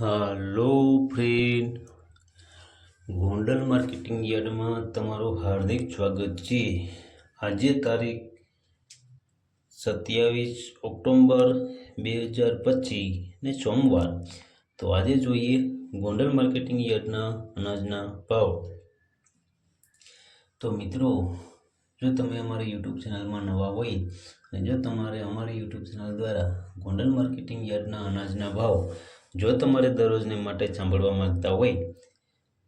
હાલો friend, Gondal marketing યાર્ડમાં તમારું હાર્દિક સ્વાગત છે। આજે તારીખ 27 ઓક્ટોબર 2025 ને સોમવાર। તો આજે જોઈએ ગોંડલ માર્કેટિંગ યાર્ડના અનાજના ભાવ। તો મિત્રો, જો તમે અમારી યુટ્યુબ ચેનલમાં નવા હોય અને જો તમારે અમારી યુટ્યુબ ચેનલ દ્વારા ગોંડલ માર્કેટિંગ યાર્ડના અનાજના ભાવ જો તમારે દરરોજને માટે સાંભળવા માંગતા હોય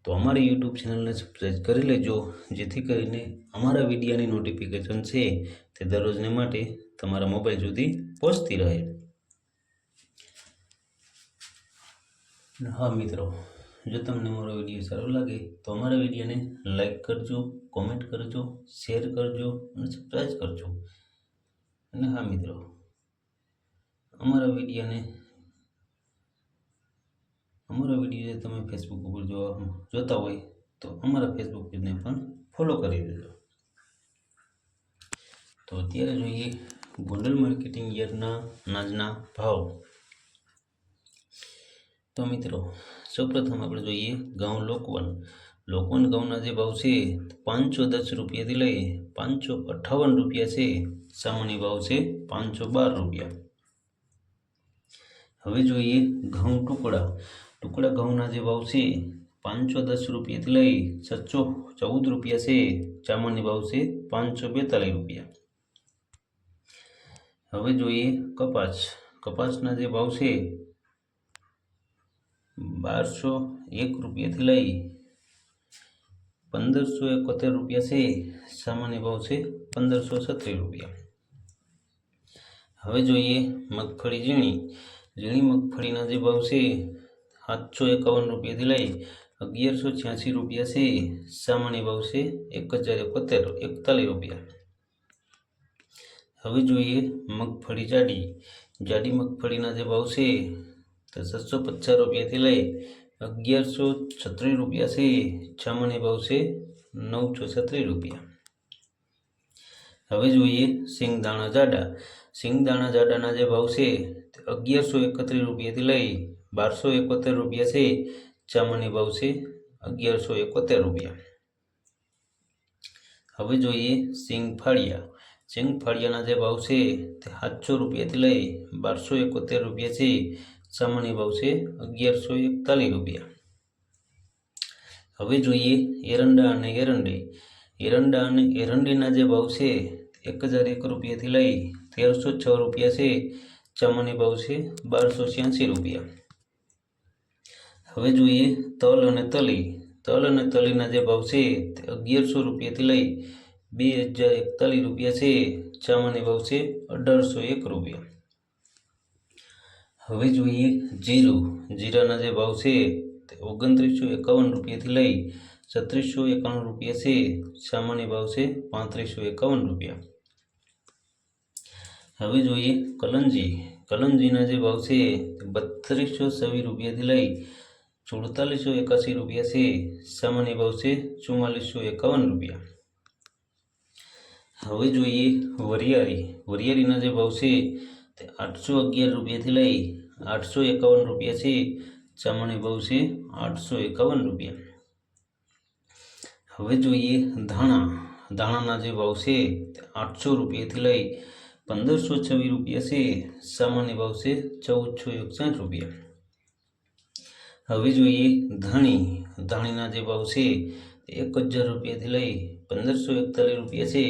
તો અમારી યુટ્યુબ ચેનલને સબસ્ક્રાઈબ કરી લેજો, જેથી કરીને અમારા વિડીયોની નોટિફિકેશન છે તે દરરોજને માટે તમારા મોબાઈલ સુધી પહોંચતી રહે। હા મિત્રો, જો તમને મારો વિડીયો સારો લાગે તો અમારા વિડીયોને લાઈક કરજો, કોમેન્ટ કરજો, શેર કરજો અને સબસ્ક્રાઈબ કરજો। અને હા મિત્રો, અમારા વિડીયો તમે ફેસબુક ઉપર જોતા હોય તો અમારા ફેસબુક પેજને પણ ફોલો કરી દેજો। તો અત્યારે જોઈએ ગોંડલ માર્કેટિંગ યાર્ડના અનાજના ભાવ। તો મિત્રો, સૌપ્રથમ આપણે જોઈએ ઘઉં લોકવન ઘઉંના જે ભાવ છે 510 રૂપિયાથી લઈ 558 રૂપિયા છે। સામાન્ય ભાવ છે 512 રૂપિયા। હવે જોઈએ ઘઉં ટુકડા ઘઉંના જે ભાવ છે 510 રૂપિયાથી લઈ 714 રૂપિયા છે। સામાન્ય ભાવ છે 542 રૂપિયા। હવે જોઈએ કપાસના જે ભાવ છે 1201 રૂપિયાથી લઈ 1571 રૂપિયા છે। સામાન્ય ભાવ છે 1536 રૂપિયા। હવે જોઈએ મગફળી ઝીણી મગફળીના જે ભાવ છે 751 રૂપિયાથી લઈ 1186 રૂપિયા છે। સામાન્ય ભાવ છે 1041 રૂપિયા। હવે જોઈએ મગફળી જાડી મગફળીના જે ભાવ છે 750 રૂપિયાથી લઈ 1136 રૂપિયા છે। સામાન્ય ભાવ છે 936 રૂપિયા। હવે જોઈએ સિંગદાણા જાડાના જે ભાવ છે 1131 રૂપિયાથી લઈ 1271 રૂપિયા છે। સામાન્ય ભાવ છે 1171 રૂપિયા। હવે જોઈએ સિંગ ફાળિયાના જે ભાવ છે 700 રૂપિયાથી લઈ 1271 રૂપિયા છે। સામાન્ય ભાવ છે 1141 રૂપિયા। હવે જોઈએ એરંડા અને એરંડીના જે ભાવ છે 1001 રૂપિયાથી લઈ 1306 રૂપિયા છે। સામાન્ય ભાવ છે 1286 રૂપિયા। હવે જોઈએ તલ અને તલીના જે ભાવ છે 1100 રૂપિયાથી લઈ 2041 રૂપિયા છે। સામાન્ય ભાવ છે 1801 રૂપિયા। હવે જોઈએ જીરાના જે ભાવ છે 2951 રૂપિયાથી લઈ 3691 રૂપિયા છે। સામાન્ય ભાવ છે 3551 રૂપિયા। હવે જોઈએ કલંજીના જે ભાવ છે 3226 રૂપિયાથી લઈ 4481 રૂપિયા છે। સામાન્ય ભાવ છે 4451 રૂપિયા। હવે જોઈએ વરિયાળીના જે ભાવ છે 811 રૂપિયાથી લઈ 851 રૂપિયા છે। સામાન્ય ભાવ છે 851 રૂપિયા। હવે જોઈએ ધાણાના જે ભાવ છે 800 રૂપિયાથી લઈ 1526 રૂપિયા છે। સામાન્ય ભાવ છે 1461 રૂપિયા। હવે જોઈએ ધાણીના જે ભાવ છે 1000 રૂપિયાથી લઈ 1541 રૂપિયા છે।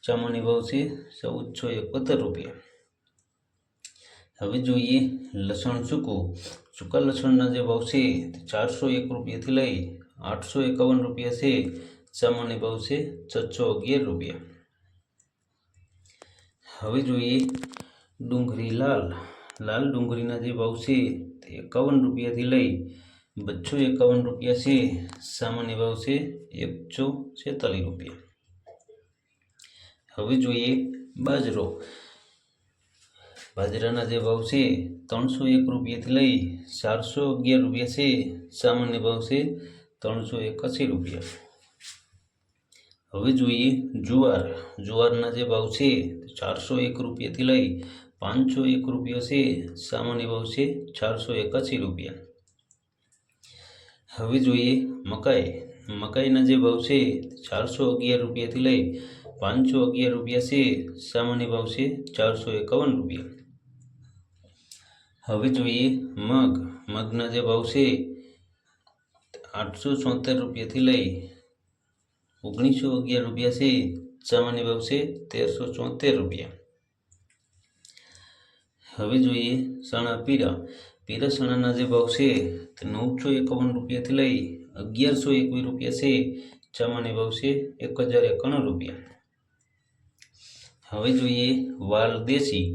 સામાન્ય ભાવ છે 1471 રૂપિયા। હવે જોઈએ લસણ સૂકા લસણના જે ભાવ છે 401 રૂપિયાથી લઈ 851 રૂપિયા છે। સામાન્ય ભાવ છે 611 રૂપિયા। હવે જોઈએ ડુંગળી લાલ ડુંગળીના જે ભાવ છે 51 રૂપિયાથી લઈ 251 રૂપિયા છે। સામાન્ય ભાવ છે 146 રૂપિયા। હવે જોઈએ બાજરાના જે ભાવ છે 301 રૂપિયાથી લઈ 411 રૂપિયા છે। સામાન્ય ભાવ છે 381 રૂપિયા। હવે જોઈએ જુવારના જે ભાવ છે 401 રૂપિયાથી લઈ 501 રૂપિયા છે। સામાન્ય ભાવ છે 481 રૂપિયા। હવે જોઈએ મકાઈ. મકાઈના જે ભાવ છે 411 રૂપિયાથી લઈ 511 રૂપિયા છે. સામાન્ય ભાવ છે 451 રૂપિયા. હવે જોઈએ મગ. મગના જે ભાવ છે 874 રૂપિયાથી લઈ 1911 રૂપિયા છે. સામાન્ય ભાવ છે 1374 રૂપિયા. હવે જોઈએ ચણા પીળા. પીળા ચણાના જે ભાવ છે તે 951 રૂપિયાથી લઈ 1121 રૂપિયા છે. સામાન્ય ભાવ છે 1091 રૂપિયા. હવે જોઈએ વાલ દેશી.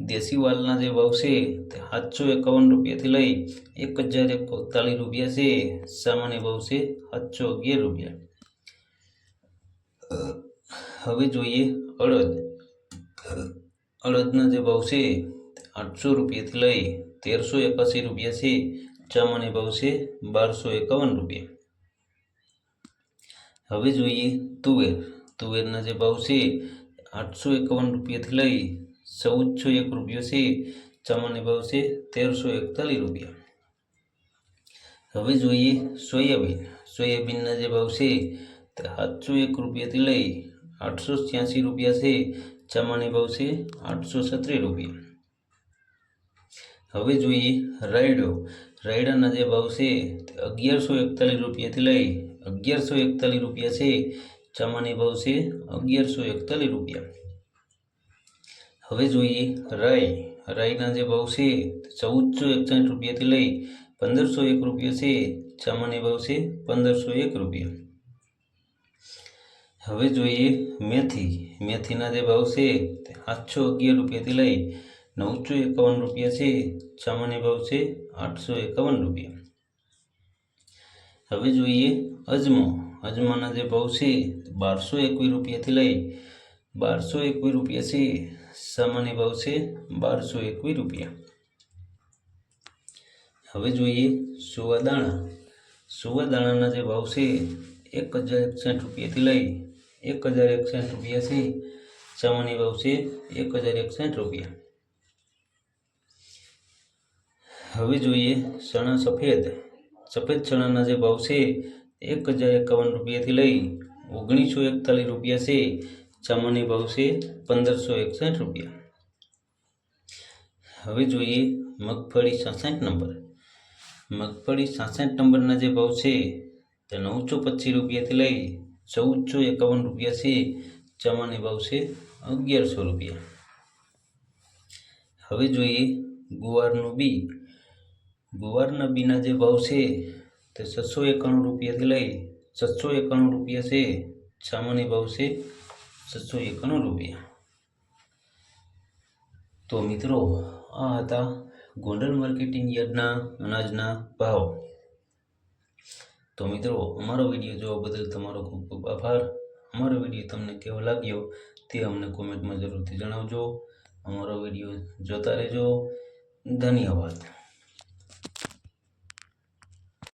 દેશી વાલના જે ભાવ છે તે 751 રૂપિયાથી લઈ 1041 રૂપિયા છે. સામાન્ય ભાવ છે 711 રૂપિયા. હવે જોઈએ અડદ. અડદના જે ભાવ છે 800 રૂપિયાથી લઈ 1381 રૂપિયા છે. સામાન્ય ભાવ છે 1251 રૂપિયા. હવે જોઈએ તુવેર. તુવેરના જે ભાવ છે 851 રૂપિયાથી લઈ 1401 રૂપિયા છે. સામાન્ય ભાવ છે 1341 રૂપિયા. હવે જોઈએ સોયાબીન. સોયાબીનના જે ભાવ છે તે 701 રૂપિયાથી લઈ 886 રૂપિયા છે. સામાન્ય ભાવ છે 837 રૂપિયા. હવે જોઈએ રાયડો. રાયડાના જે ભાવ છે તે 1141 રૂપિયાથી લઈ 1141 રૂપિયા છે. સામાન્ય ભાવ છે 1141 રૂપિયા. હવે જોઈએ રાઈ. રાઈના જે ભાવ છે 1461 રૂપિયાથી લઈ 1501 રૂપિયા છે. સામાન્ય ભાવ છે 1501 રૂપિયા. હવે જોઈએ મેથી. મેથીના જે ભાવ છે તે 711 રૂપિયાથી લઈ 951 રૂપિયા છે. સામાન્ય ભાવ છે 851 રૂપિયા. હવે જોઈએ અજમો. અજમાના જે ભાવ છે 1221 રૂપિયાથી લઈ 1221 રૂપિયા છે. સામાન્ય ભાવ છે 1221 રૂપિયા. હવે જોઈએ સુવાદાણા. સુવાદાણાના જે ભાવ છે 1061 રૂપિયાથી લઈ 1061 રૂપિયા છે. સામાન્ય ભાવ છે 1061 રૂપિયા. હવે જોઈએ ચણા સફેદ. સફેદ ચણાના જે ભાવ છે 1051 રૂપિયાથી લઈ 1941 રૂપિયા છે. સામાન્ય ભાવ છે 1561 રૂપિયા. હવે જોઈએ મગફળી 66 નંબર. મગફળી 66 નંબરના જે ભાવ છે તે 925 રૂપિયાથી લઈ 1451 રૂપિયા છે. સામાન્ય ભાવ છે 1100 રૂપિયા. હવે જોઈએ ગુવારનું બી. ગુવારના બીના જે ભાવ છે તે 691 રૂપિયાથી લઈ 791 રૂપિયા છે. સામાન્ય ભાવ છે 791 રૂપિયા. તો મિત્રો આ હતા ગોંડલ માર્કેટિંગ યાર્ડના અનાજના ભાવ. તો મિત્રો અમારો વિડીયો જોવા બદલ તમારો ખૂબ ખૂબ આભાર. અમારો વિડીયો તમને કેવો લાગ્યો તે અમને કોમેન્ટમાં જરૂરથી જણાવજો. અમારો વિડીયો જોતા રહેજો. ધન્યવાદ.